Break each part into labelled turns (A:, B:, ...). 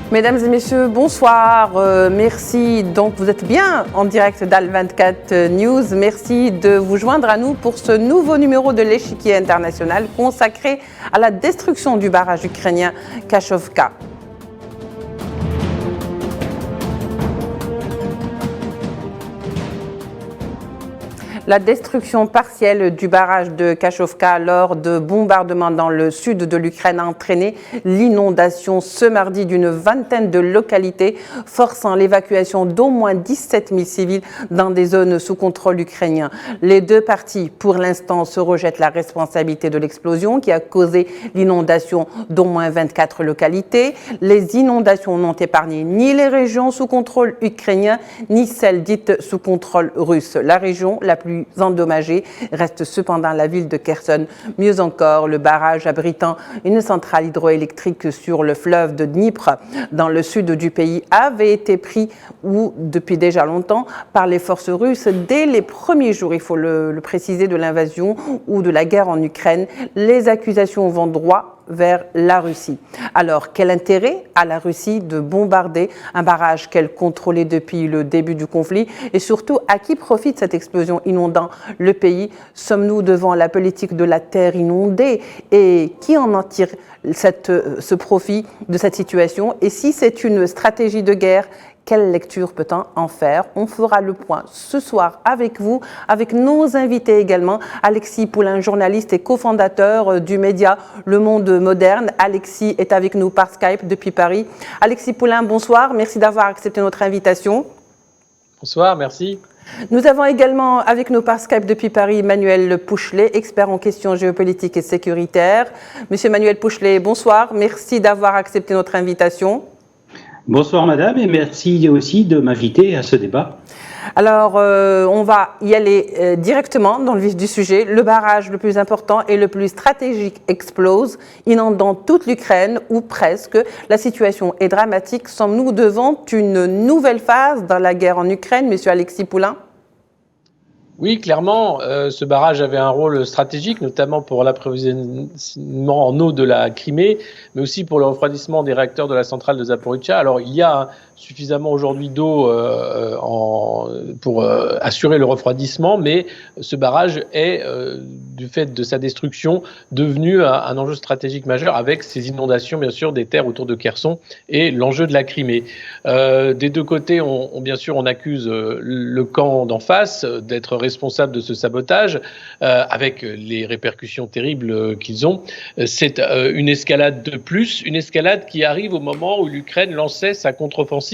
A: Mesdames et messieurs, bonsoir. Merci. Donc, vous êtes bien en direct d'Al24 News. Merci de vous joindre à nous pour ce nouveau numéro de l'échiquier international consacré à la destruction du barrage ukrainien Kachovka. La destruction partielle du barrage de Kachovka lors de bombardements dans le sud de l'Ukraine a entraîné l'inondation ce mardi d'une vingtaine de localités, forçant l'évacuation d'au moins 17 000 civils dans des zones sous contrôle ukrainien. Les deux parties, pour l'instant, se rejettent la responsabilité de l'explosion qui a causé l'inondation d'au moins 24 localités. Les inondations n'ont épargné ni les régions sous contrôle ukrainien, ni celles dites sous contrôle russe. La région la plus endommagée reste cependant la ville de Kherson. Mieux encore, le barrage abritant une centrale hydroélectrique sur le fleuve de Dnipro dans le sud du pays avait été pris, depuis déjà longtemps, par les forces russes dès les premiers jours, il faut le préciser, de l'invasion ou de la guerre en Ukraine. Les accusations vont droit vers la Russie. Alors, quel intérêt a la Russie de bombarder un barrage qu'elle contrôlait depuis le début du conflit? Et surtout, à qui profite cette explosion inondant le pays? Sommes-nous devant la politique de la terre inondée? Et qui en tire ce profit de cette situation? Et si c'est une stratégie de guerre, quelle lecture peut-on en faire? On fera le point ce soir avec vous, avec nos invités également. Alexis Poulain, journaliste et cofondateur du média Le Monde Moderne. Alexis est avec nous par Skype depuis Paris. Alexis Poulain, bonsoir. Merci d'avoir accepté notre invitation.
B: Bonsoir, merci.
A: Nous avons également avec nous par Skype depuis Paris Manuel Pouchelet, expert en questions géopolitiques et sécuritaires. Monsieur Manuel Pouchelet, bonsoir. Merci d'avoir accepté notre invitation.
C: Bonsoir madame et merci aussi de m'inviter à ce débat.
A: Alors, on va y aller directement dans le vif du sujet. Le barrage le plus important et le plus stratégique explose, inondant toute l'Ukraine, ou presque. La situation est dramatique. Sommes-nous devant une nouvelle phase dans la guerre en Ukraine, monsieur Alexis Poulain?
B: Oui, clairement, ce barrage avait un rôle stratégique, notamment pour l'approvisionnement en eau de la Crimée, mais aussi pour le refroidissement des réacteurs de la centrale de Zaporijjia. Alors, il y a suffisamment aujourd'hui d'eau pour assurer le refroidissement, mais ce barrage est, du fait de sa destruction, devenu un enjeu stratégique majeur avec ces inondations, bien sûr, des terres autour de Kherson et l'enjeu de la Crimée. Des deux côtés, bien sûr, on accuse le camp d'en face d'être responsable de ce sabotage, avec les répercussions terribles qu'ils ont. C'est une escalade de plus, une escalade qui arrive au moment où l'Ukraine lançait sa contre-offensive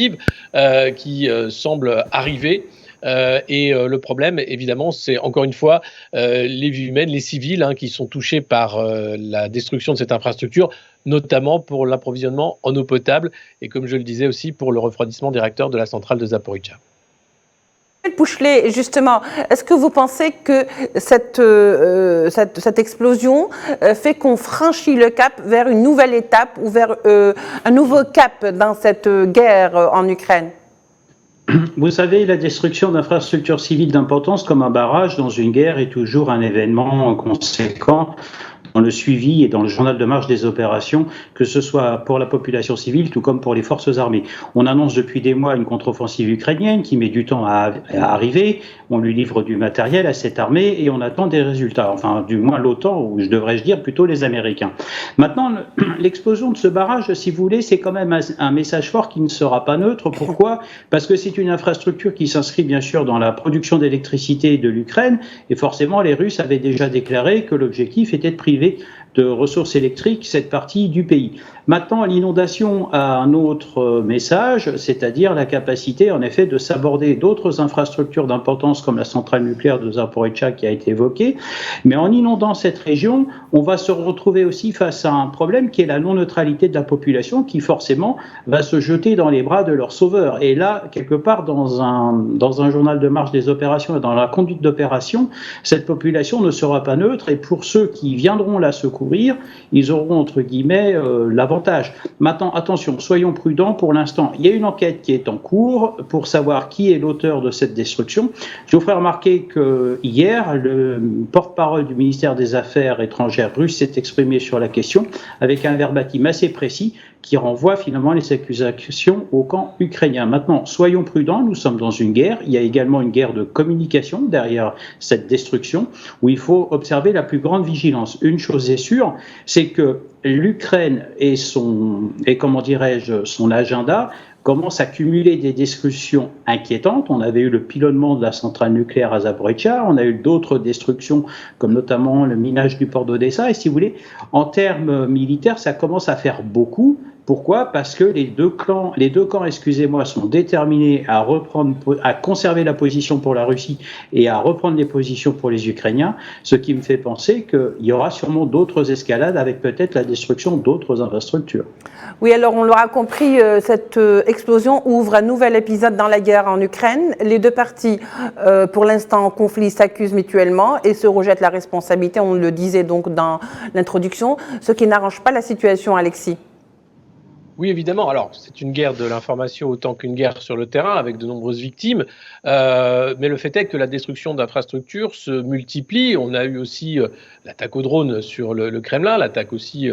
B: qui semble arriver. Et le problème, évidemment, c'est encore une fois les vies humaines, les civils qui sont touchés par la destruction de cette infrastructure, notamment pour l'approvisionnement en eau potable et, comme je le disais aussi, pour le refroidissement des réacteurs de la centrale de Zaporijjia.
A: Pouchelet, justement, est-ce que vous pensez que cette explosion fait qu'on franchit le cap vers une nouvelle étape ou vers un nouveau cap dans cette guerre en Ukraine?
C: Vous savez, la destruction d'infrastructures civiles d'importance comme un barrage dans une guerre est toujours un événement conséquent dans le suivi et dans le journal de marche des opérations, que ce soit pour la population civile tout comme pour les forces armées. On annonce depuis des mois une contre-offensive ukrainienne qui met du temps à arriver, on lui livre du matériel à cette armée et on attend des résultats, enfin du moins l'OTAN, ou devrais-je dire plutôt les Américains. Maintenant, l'explosion de ce barrage, si vous voulez, c'est quand même un message fort qui ne sera pas neutre. Pourquoi? Parce que c'est une infrastructure qui s'inscrit bien sûr dans la production d'électricité de l'Ukraine et forcément les Russes avaient déjà déclaré que l'objectif était de priver de ressources électriques cette partie du pays. Maintenant, l'inondation a un autre message, c'est-à-dire la capacité en effet de s'aborder d'autres infrastructures d'importance comme la centrale nucléaire de Zaporijjia qui a été évoquée. Mais en inondant cette région, on va se retrouver aussi face à un problème qui est la non-neutralité de la population qui forcément va se jeter dans les bras de leurs sauveurs. Et là, quelque part dans un journal de marche des opérations et dans la conduite d'opération, cette population ne sera pas neutre et pour ceux qui viendront la secourir, ils auront entre guillemets l'avantage. Maintenant, attention, soyons prudents pour l'instant. Il y a une enquête qui est en cours pour savoir qui est l'auteur de cette destruction. Je vous ferai remarquer que hier, le porte-parole du ministère des Affaires étrangères russe s'est exprimé sur la question avec un verbatim assez précis qui renvoie finalement les accusations au camp ukrainien. Maintenant, soyons prudents, nous sommes dans une guerre, il y a également une guerre de communication derrière cette destruction, où il faut observer la plus grande vigilance. Une chose est sûre, c'est que l'Ukraine et son agenda commence à cumuler des destructions inquiétantes. On avait eu le pilonnement de la centrale nucléaire à Zaporijjia, on a eu d'autres destructions, comme notamment le minage du port d'Odessa. Et si vous voulez, en termes militaires, ça commence à faire beaucoup. Pourquoi ? Parce que les deux camps, sont déterminés à conserver la position pour la Russie et à reprendre les positions pour les Ukrainiens, ce qui me fait penser qu'il y aura sûrement d'autres escalades avec peut-être la destruction d'autres infrastructures.
A: Oui, alors on l'aura compris, cette explosion ouvre un nouvel épisode dans la guerre en Ukraine. Les deux parties, pour l'instant en conflit, s'accusent mutuellement et se rejettent la responsabilité, on le disait donc dans l'introduction, ce qui n'arrange pas la situation, Alexis.
B: Oui, évidemment. Alors, c'est une guerre de l'information autant qu'une guerre sur le terrain, avec de nombreuses victimes. Mais le fait est que la destruction d'infrastructures se multiplie. On a eu aussi l'attaque au drone sur le Kremlin, l'attaque aussi,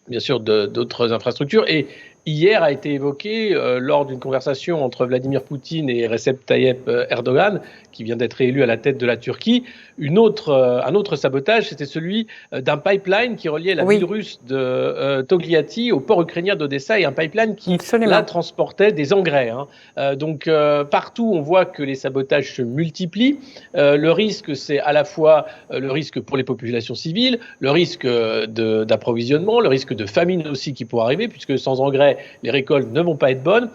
B: bien sûr, d'autres infrastructures. Et hier a été évoqué, lors d'une conversation entre Vladimir Poutine et Recep Tayyip Erdogan, qui vient d'être élu à la tête de la Turquie, un autre sabotage, c'était celui d'un pipeline qui reliait la ville russe de Togliatti au port ukrainien d'Odessa, et un pipeline qui là transportait des engrais. Donc partout on voit que les sabotages se multiplient. Le risque, c'est à la fois le risque pour les populations civiles, le risque d'approvisionnement, le risque de famine aussi qui pourrait arriver, puisque sans engrais les récoltes ne vont pas être bonnes.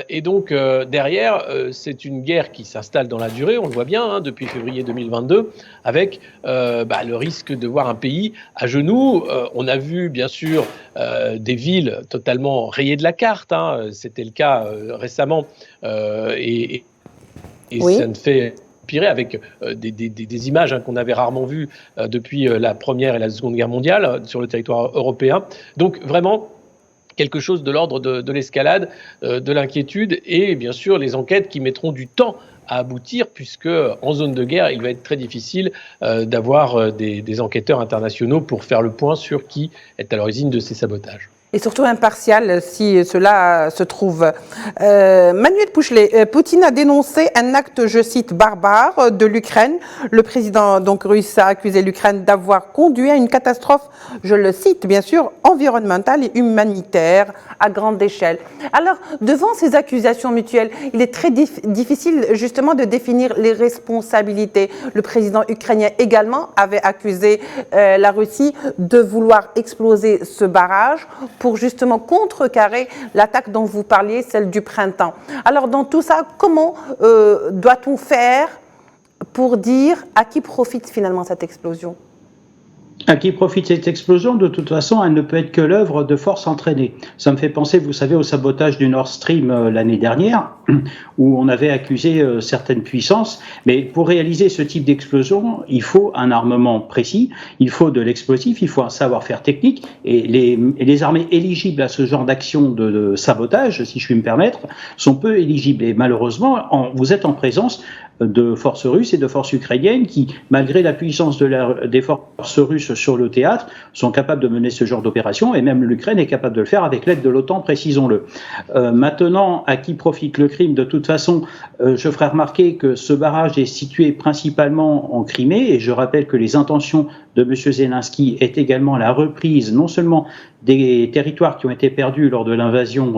B: Et donc derrière, c'est une guerre qui s'installe dans la durée, on le voit bien, depuis février 2022, avec le risque de voir un pays à genoux. On a vu bien sûr des villes totalement rayées de la carte, c'était le cas récemment, et ça ne fait pirer avec des images qu'on avait rarement vues depuis la Première et la Seconde Guerre mondiale sur le territoire européen. Donc vraiment quelque chose de l'ordre de l'escalade, de l'inquiétude, et bien sûr les enquêtes qui mettront du temps à aboutir, puisque en zone de guerre, il va être très difficile d'avoir des enquêteurs internationaux pour faire le point sur qui est à l'origine de ces sabotages.
A: Et surtout impartial si cela se trouve. Manuel Pouchelet, Poutine a dénoncé un acte, je cite, barbare de l'Ukraine. Le président donc russe a accusé l'Ukraine d'avoir conduit à une catastrophe, je le cite bien sûr, environnementale et humanitaire à grande échelle. Alors, devant ces accusations mutuelles, il est très difficile justement de définir les responsabilités. Le président ukrainien également avait accusé la Russie de vouloir exploser ce barrage pour justement contrecarrer l'attaque dont vous parliez, celle du printemps. Alors dans tout ça, comment doit-on faire pour dire à qui profite finalement cette explosion ?
C: À qui profite cette explosion ? De toute façon, elle ne peut être que l'œuvre de forces entraînées. Ça me fait penser, vous savez, au sabotage du Nord Stream l'année dernière, où on avait accusé certaines puissances. Mais pour réaliser ce type d'explosion, il faut un armement précis, il faut de l'explosif, il faut un savoir-faire technique. Et les armées éligibles à ce genre d'action de sabotage, si je puis me permettre, sont peu éligibles. Et malheureusement, vous êtes en présence de forces russes et de forces ukrainiennes qui, malgré la puissance des forces russes sur le théâtre, sont capables de mener ce genre d'opération, et même l'Ukraine est capable de le faire avec l'aide de l'OTAN, précisons-le. Maintenant, à qui profite le crime ? De toute façon, je ferai remarquer que ce barrage est situé principalement en Crimée, et je rappelle que les intentions de M. Zelensky est également la reprise non seulement des territoires qui ont été perdus lors de l'invasion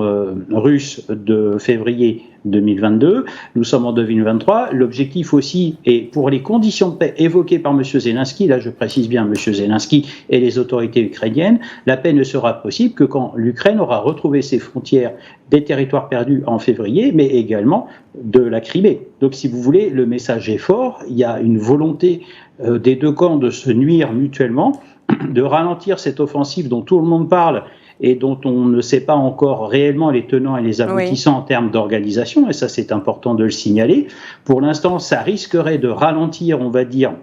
C: russe de février 2022, nous sommes en 2023, l'objectif aussi, et pour les conditions de paix évoquées par M. Zelensky, là je précise bien M. Zelensky et les autorités ukrainiennes, la paix ne sera possible que quand l'Ukraine aura retrouvé ses frontières des territoires perdus en février, mais également de la Crimée. Donc si vous voulez, le message est fort, il y a une volonté des deux camps de se nuire mutuellement, de ralentir cette offensive dont tout le monde parle et dont on ne sait pas encore réellement les tenants et les aboutissants en termes d'organisation, et ça c'est important de le signaler. Pour l'instant, ça risquerait de ralentir, on va dire,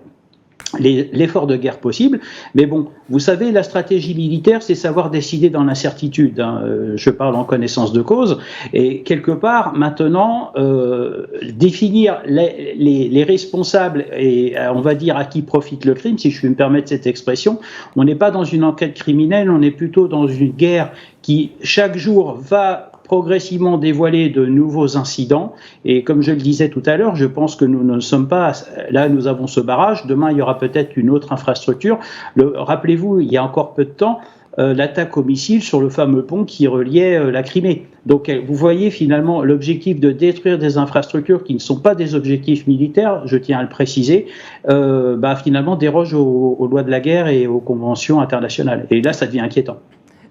C: l'effort de guerre possible. Mais bon, vous savez, la stratégie militaire, c'est savoir décider dans l'incertitude. Hein. Je parle en connaissance de cause. Et quelque part, maintenant, définir les responsables et on va dire à qui profite le crime, si je puis me permettre cette expression, on n'est pas dans une enquête criminelle, on est plutôt dans une guerre qui, chaque jour, va progressivement dévoiler de nouveaux incidents. Et comme je le disais tout à l'heure, je pense que nous ne sommes pas... Là, nous avons ce barrage. Demain, il y aura peut-être une autre infrastructure. Rappelez-vous, il y a encore peu de temps, l'attaque au missile sur le fameux pont qui reliait la Crimée. Donc, vous voyez finalement l'objectif de détruire des infrastructures qui ne sont pas des objectifs militaires, je tiens à le préciser, finalement déroge aux lois de la guerre et aux conventions internationales. Et là, ça devient inquiétant.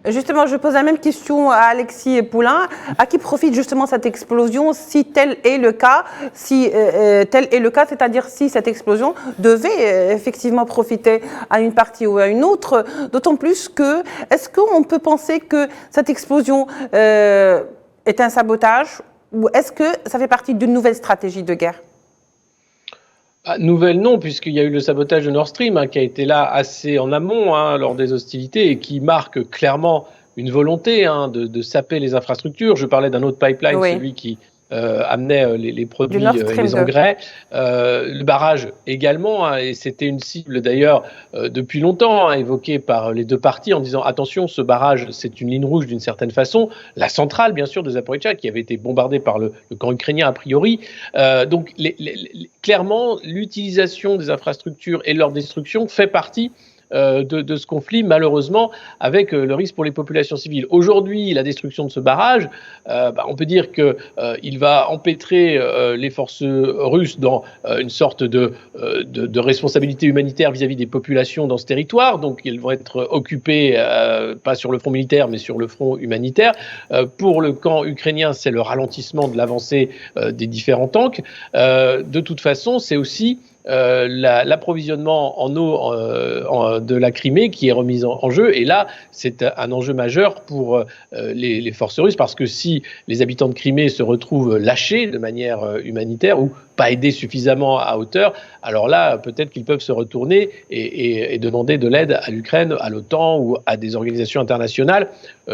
A: Justement, je pose la même question à Alexis Poulain. À qui profite justement cette explosion, si tel est le cas, c'est-à-dire si cette explosion devait effectivement profiter à une partie ou à une autre, d'autant plus que, est-ce qu'on peut penser que cette explosion est un sabotage ou est-ce que ça fait partie d'une nouvelle stratégie de guerre ?
B: Nouvelle non, puisqu'il y a eu le sabotage de Nord Stream qui a été là assez en amont lors des hostilités et qui marque clairement une volonté de saper les infrastructures. Je parlais d'un autre pipeline, oui. Celui qui amenait les produits et les engrais. Le barrage également, et c'était une cible d'ailleurs depuis longtemps évoquée par les deux parties en disant attention, ce barrage c'est une ligne rouge d'une certaine façon. La centrale bien sûr de Zaporijjia qui avait été bombardée par le camp ukrainien a priori. Donc clairement l'utilisation des infrastructures et leur destruction fait partie de ce conflit, malheureusement, avec le risque pour les populations civiles. Aujourd'hui, la destruction de ce barrage, on peut dire qu'il va empêtrer les forces russes dans une sorte de responsabilité humanitaire vis-à-vis des populations dans ce territoire. Donc, ils vont être occupés, pas sur le front militaire, mais sur le front humanitaire. Pour le camp ukrainien, c'est le ralentissement de l'avancée des différents tanks. De toute façon, c'est aussi l'approvisionnement en eau de la Crimée qui est remise en jeu. Et là, c'est un enjeu majeur pour les forces russes parce que si les habitants de Crimée se retrouvent lâchés de manière humanitaire ou pas aidés suffisamment à hauteur, alors là, peut-être qu'ils peuvent se retourner et demander de l'aide à l'Ukraine, à l'OTAN ou à des organisations internationales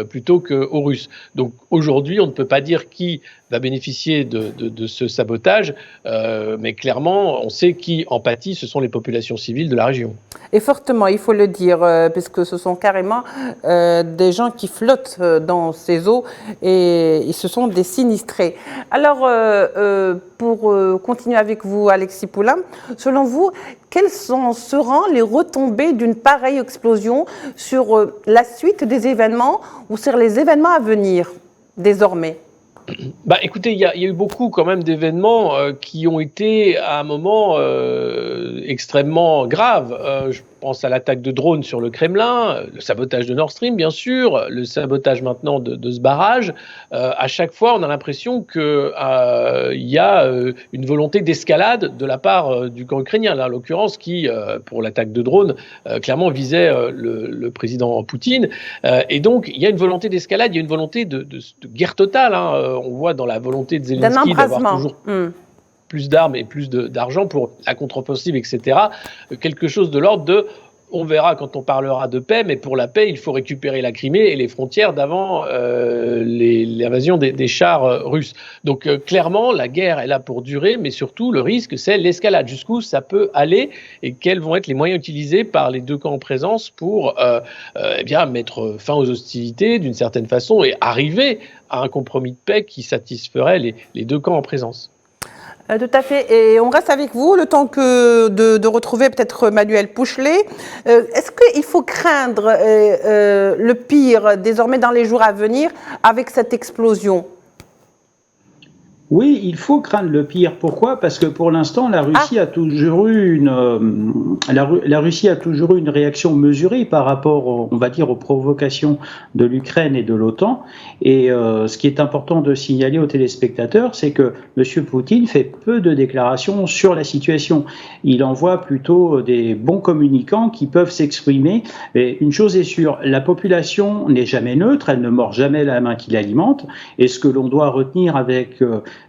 B: plutôt qu'aux Russes. Donc aujourd'hui, on ne peut pas dire qui va bénéficier de ce sabotage, mais clairement, on sait qui en pâtit, ce sont les populations civiles de la région.
A: Et fortement, il faut le dire, puisque ce sont carrément des gens qui flottent dans ces eaux et ce sont des sinistrés. Alors, pour continuer avec vous, Alexis Poulain, selon vous, quelles seront les retombées d'une pareille explosion sur la suite des événements ou sur les événements à venir, désormais ?
B: Écoutez, il y a eu beaucoup quand même d'événements qui ont été à un moment extrêmement graves. Je pense à l'attaque de drones sur le Kremlin, le sabotage de Nord Stream, bien sûr, le sabotage maintenant de ce barrage. À chaque fois, on a l'impression qu'il y a une volonté d'escalade de la part du camp ukrainien, là, en l'occurrence, qui, pour l'attaque de drones, clairement visait le président Poutine. Et donc, il y a une volonté d'escalade, il y a une volonté de guerre totale. On voit dans la volonté de Zelensky d'avoir toujours plus d'armes et plus d'argent pour la contre-offensive, etc. Quelque chose de l'ordre de on verra quand on parlera de paix, mais pour la paix, il faut récupérer la Crimée et les frontières d'avant l'invasion des chars russes. Donc clairement, la guerre est là pour durer, mais surtout, le risque, c'est l'escalade. Jusqu'où ça peut aller et quels vont être les moyens utilisés par les deux camps en présence pour mettre fin aux hostilités d'une certaine façon et arriver à un compromis de paix qui satisferait les deux camps en présence.
A: Tout à fait. Et on reste avec vous le temps que de retrouver peut-être Manuel Pouchelet. Est-ce qu'il faut craindre le pire désormais dans les jours à venir avec cette explosion ?
C: Oui, il faut craindre le pire. Pourquoi ? Parce que pour l'instant, la Russie a toujours eu la Russie a toujours eu une réaction mesurée par rapport, on va dire, aux provocations de l'Ukraine et de l'OTAN. Et ce qui est important de signaler aux téléspectateurs, c'est que M. Poutine fait peu de déclarations sur la situation. Il envoie plutôt des bons communicants qui peuvent s'exprimer. Et une chose est sûre, la population n'est jamais neutre, elle ne mord jamais la main qui l'alimente. Et ce que l'on doit retenir avec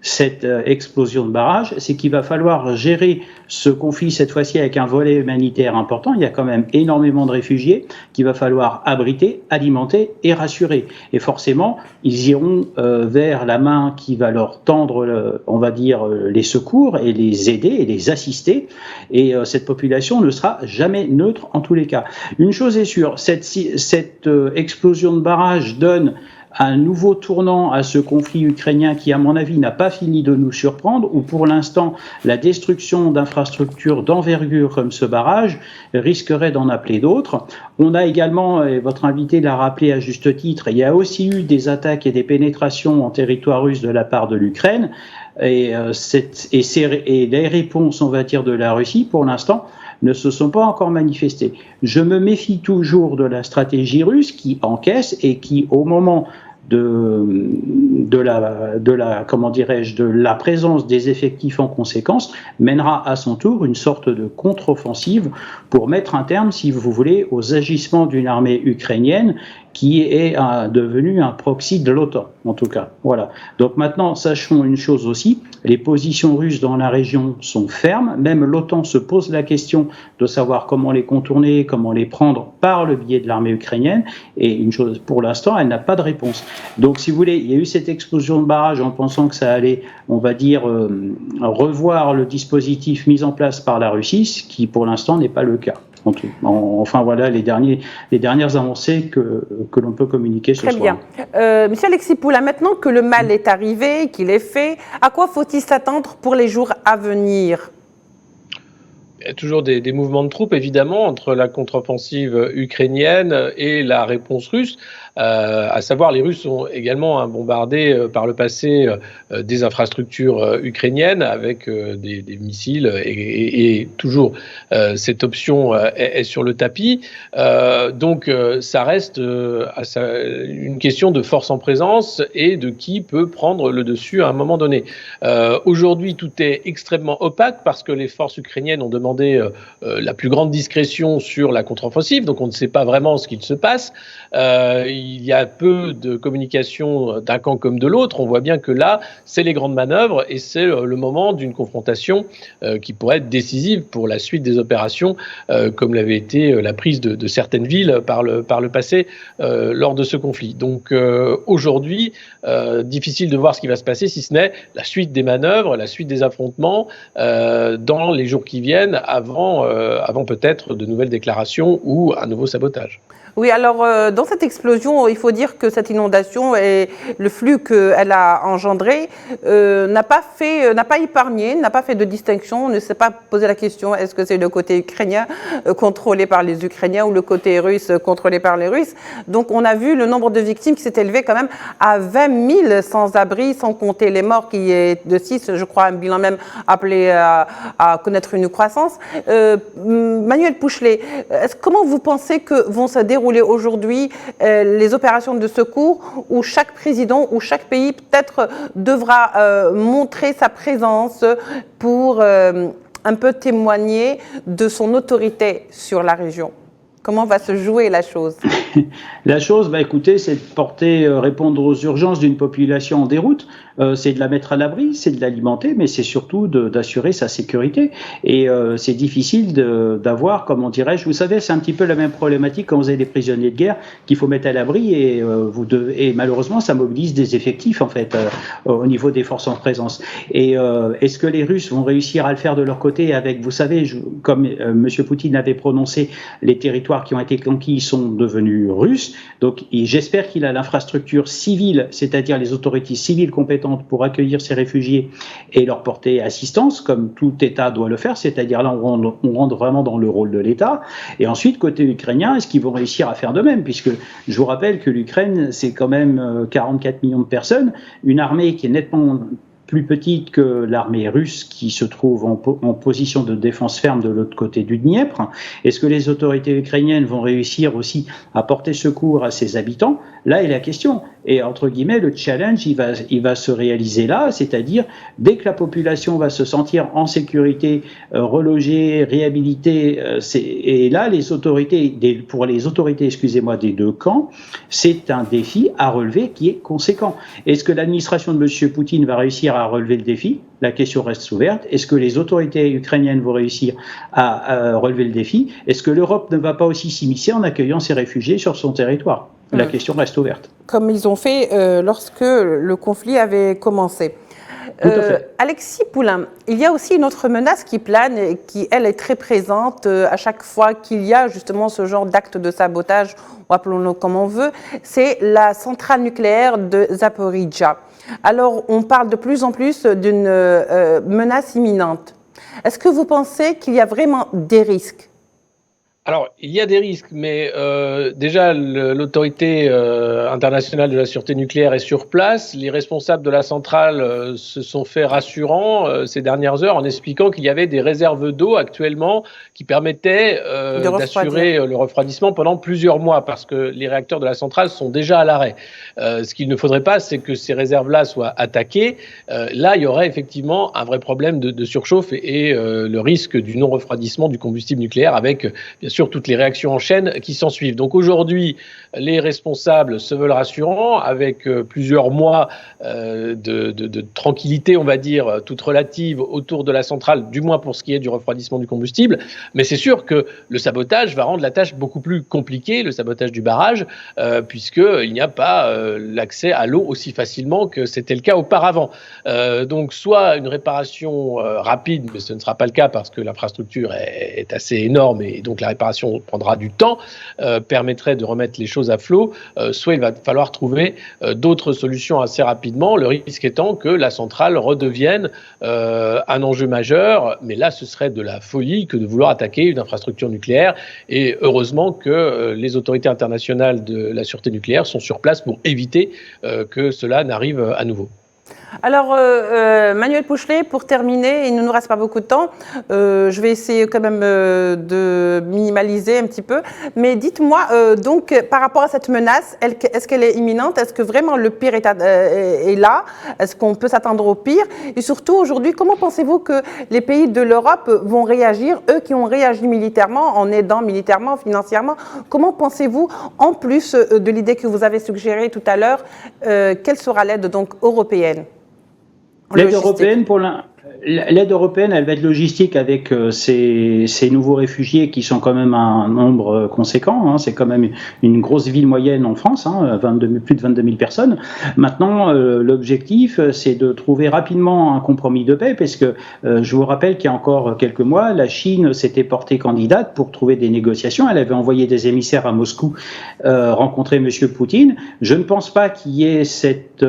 C: cette explosion de barrages, c'est qu'il va falloir gérer ce conflit cette fois-ci avec un volet humanitaire important. Il y a quand même énormément de réfugiés qu'il va falloir abriter, alimenter et rassurer. Et forcément, ils iront vers la main qui va leur tendre, on va dire, les secours et les aider et les assister. Et cette population ne sera jamais neutre en tous les cas. Une chose est sûre, cette explosion de barrages donne un nouveau tournant à ce conflit ukrainien qui, à mon avis, n'a pas fini de nous surprendre, où pour l'instant, la destruction d'infrastructures d'envergure comme ce barrage risquerait d'en appeler d'autres. On a également, et votre invité l'a rappelé à juste titre, il y a aussi eu des attaques et des pénétrations en territoire russe de la part de l'Ukraine, et les réponses, on va dire, de la Russie, pour l'instant, ne se sont pas encore manifestées. Je me méfie toujours de la stratégie russe qui encaisse et qui, au moment de la présence des effectifs en conséquence, mènera à son tour une sorte de contre-offensive pour mettre un terme, si vous voulez, aux agissements d'une armée ukrainienne qui est devenu un proxy de l'OTAN, en tout cas. Voilà. Donc maintenant, sachons une chose aussi, les positions russes dans la région sont fermes, même l'OTAN se pose la question de savoir comment les contourner, comment les prendre par le biais de l'armée ukrainienne, et une chose, pour l'instant, elle n'a pas de réponse. Donc, si vous voulez, il y a eu cette explosion de barrage en pensant que ça allait, on va dire, revoir le dispositif mis en place par la Russie, ce qui, pour l'instant, n'est pas le cas. Enfin, voilà les dernières avancées que l'on peut communiquer ce soir.
A: Très bien. Monsieur Alexis Poulain, maintenant que le mal est arrivé, qu'il est fait, à quoi faut-il s'attendre pour les jours à venir ?
B: Il y a toujours des mouvements de troupes, évidemment, entre la contre-offensive ukrainienne et la réponse russe. À savoir, les Russes ont également bombardé par le passé des infrastructures ukrainienines avec des missiles et toujours cette option est sur le tapis. Donc ça reste une question de force en présence et de qui peut prendre le dessus à un moment donné. Aujourd'hui, tout est extrêmement opaque parce que les forces ukrainiennes ont demandé la plus grande discrétion sur la contre-offensive, donc on ne sait pas vraiment ce qu'il se passe. Il y a peu de communication d'un camp comme de l'autre. On voit bien que là, c'est les grandes manœuvres et c'est le moment d'une confrontation qui pourrait être décisive pour la suite des opérations, comme l'avait été la prise de certaines villes par le passé lors de ce conflit. Donc aujourd'hui, difficile de voir ce qui va se passer, si ce n'est la suite des manœuvres, la suite des affrontements dans les jours qui viennent, avant peut-être de nouvelles déclarations ou un nouveau sabotage.
A: Oui, alors dans cette explosion, il faut dire que cette inondation et le flux qu'elle a engendré n'a pas épargné, n'a pas fait de distinction. On ne s'est pas posé la question, est-ce que c'est le côté ukrainien contrôlé par les Ukrainiens ou le côté russe contrôlé par les Russes. Donc on a vu le nombre de victimes qui s'est élevé quand même à 20 000 sans-abri, sans compter les morts qui est de 6, je crois, un bilan même appelé à connaître une croissance. Manuel Pouchelet, comment vous pensez que vont se dérouler aujourd'hui les opérations de secours où chaque président ou chaque pays peut-être devra montrer sa présence pour un peu témoigner de son autorité sur la région? Comment va se jouer la chose?
C: La chose, écoutez, c'est de répondre aux urgences d'une population en déroute. C'est de la mettre à l'abri, c'est de l'alimenter, mais c'est surtout d'assurer sa sécurité. Et c'est difficile d'avoir, comment dirais-je, vous savez, c'est un petit peu la même problématique quand vous avez des prisonniers de guerre qu'il faut mettre à l'abri et malheureusement, ça mobilise des effectifs, en fait, au niveau des forces en présence. Et est-ce que les Russes vont réussir à le faire de leur côté avec, vous savez, comme M. Poutine avait prononcé, les territoires qui ont été conquis sont devenus russes. Donc, j'espère qu'il a l'infrastructure civile, c'est-à-dire les autorités civiles compétentes pour accueillir ces réfugiés et leur porter assistance, comme tout État doit le faire, c'est-à-dire là, on rentre vraiment dans le rôle de l'État. Et ensuite, côté ukrainien, est-ce qu'ils vont réussir à faire de même? Puisque je vous rappelle que l'Ukraine, c'est quand même 44 millions de personnes, une armée qui est nettement plus petite que l'armée russe qui se trouve en position de défense ferme de l'autre côté du Dniepr. Est-ce que les autorités ukrainiennes vont réussir aussi à porter secours à ses habitants? Là est la question. Et entre guillemets, le challenge, il va se réaliser là, c'est-à-dire dès que la population va se sentir en sécurité, relogée, réhabilitée, et là, pour les autorités, excusez-moi, des deux camps, c'est un défi à relever qui est conséquent. Est-ce que l'administration de M. Poutine va réussir à relever le défi? La question reste ouverte. Est-ce que les autorités ukrainiennes vont réussir à relever le défi? Est-ce que l'Europe ne va pas aussi s'immiscer en accueillant ces réfugiés sur son territoire? La question reste ouverte.
A: Comme ils ont fait lorsque le conflit avait commencé. Alexis Poulain, il y a aussi une autre menace qui plane et qui, elle, est très présente à chaque fois qu'il y a justement ce genre d'acte de sabotage, ou appelons-le comme on veut, c'est la centrale nucléaire de Zaporizhzhia. Alors, on parle de plus en plus d'une menace imminente. Est-ce que vous pensez qu'il y a vraiment des risques ?
B: Alors, il y a des risques, mais déjà, l'autorité internationale de la sûreté nucléaire est sur place. Les responsables de la centrale se sont fait rassurants ces dernières heures en expliquant qu'il y avait des réserves d'eau actuellement qui permettaient d'assurer le refroidissement pendant plusieurs mois, parce que les réacteurs de la centrale sont déjà à l'arrêt. Ce qu'il ne faudrait pas, c'est que ces réserves-là soient attaquées. Là, il y aurait effectivement un vrai problème de surchauffe et le risque du non-refroidissement du combustible nucléaire avec, bien sûr, toutes les réactions en chaîne qui s'en suivent. Donc aujourd'hui, les responsables se veulent rassurants avec plusieurs mois de tranquillité, on va dire, toute relative autour de la centrale, du moins pour ce qui est du refroidissement du combustible. Mais c'est sûr que le sabotage va rendre la tâche beaucoup plus compliquée, le sabotage du barrage, puisqu'il n'y a pas l'accès à l'eau aussi facilement que c'était le cas auparavant. Donc soit une réparation rapide, mais ce ne sera pas le cas parce que l'infrastructure est assez énorme et donc la réparation prendra du temps, permettrait de remettre les choses à flot, soit il va falloir trouver d'autres solutions assez rapidement, le risque étant que la centrale redevienne un enjeu majeur, mais là ce serait de la folie que de vouloir attaquer une infrastructure nucléaire, et heureusement que les autorités internationales de la sûreté nucléaire sont sur place pour éviter que cela n'arrive à nouveau.
A: Alors, Manuel Pouchelet, pour terminer, il ne nous reste pas beaucoup de temps. Je vais essayer quand même de minimaliser un petit peu. Mais dites-moi, donc, par rapport à cette menace, est-ce qu'elle est imminente? Est-ce que vraiment le pire est là? Est-ce qu'on peut s'attendre au pire? Et surtout, aujourd'hui, comment pensez-vous que les pays de l'Europe vont réagir, eux qui ont réagi militairement, en aidant militairement, financièrement? Comment pensez-vous, en plus de l'idée que vous avez suggérée tout à l'heure, quelle sera l'aide donc européenne?
C: L'aide européenne, elle va être logistique avec ces nouveaux réfugiés qui sont quand même un nombre conséquent. Hein, c'est quand même une grosse ville moyenne en France, hein, plus de 22 000 personnes. Maintenant, l'objectif, c'est de trouver rapidement un compromis de paix, parce que je vous rappelle qu'il y a encore quelques mois, la Chine s'était portée candidate pour trouver des négociations. Elle avait envoyé des émissaires à Moscou rencontrer M. Poutine. Je ne pense pas qu'il y ait cette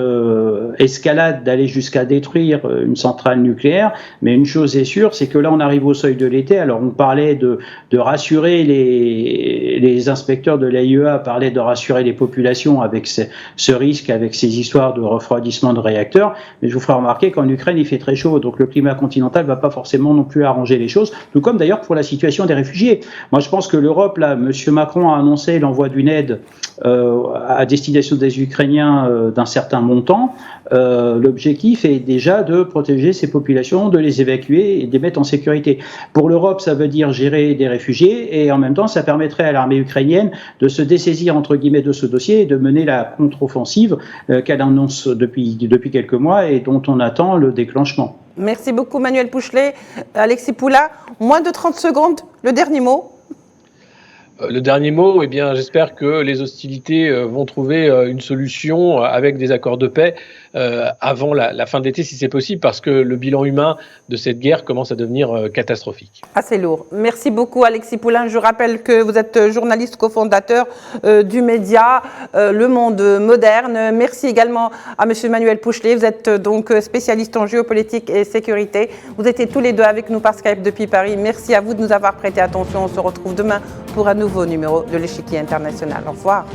C: escalade d'aller jusqu'à détruire une centrale nucléaire. Mais une chose est sûre, c'est que là on arrive au seuil de l'été. Alors on parlait de rassurer les inspecteurs de l'AIEA parlaient de rassurer les populations avec ce risque, avec ces histoires de refroidissement de réacteurs. Mais je vous ferai remarquer qu'en Ukraine il fait très chaud, donc le climat continental va pas forcément non plus arranger les choses, tout comme d'ailleurs pour la situation des réfugiés. Moi je pense que l'Europe, là, M. Macron a annoncé l'envoi d'une aide à destination des Ukrainiens d'un certain montant. L'objectif est déjà de protéger ces populations, de les évacuer et de les mettre en sécurité. Pour l'Europe, ça veut dire gérer des réfugiés, et en même temps, ça permettrait à l'armée ukrainienne de se dessaisir, entre guillemets, de ce dossier et de mener la contre-offensive qu'elle annonce depuis quelques mois et dont on attend le déclenchement.
A: Merci beaucoup Manuel Pouchelet. Alexis Poulain, moins de 30 secondes, le dernier mot.
B: Le dernier mot, eh bien, j'espère que les hostilités vont trouver une solution avec des accords de paix avant la fin de l'été, si c'est possible, parce que le bilan humain de cette guerre commence à devenir catastrophique.
A: Assez lourd. Merci beaucoup Alexis Poulain. Je rappelle que vous êtes journaliste cofondateur du média Le Monde Moderne. Merci également à monsieur Manuel Pouchelet. Vous êtes donc spécialiste en géopolitique et sécurité. Vous étiez tous les deux avec nous par Skype depuis Paris. Merci à vous de nous avoir prêté attention. On se retrouve demain pour un nouveau numéro de l'Échiquier International. Au revoir.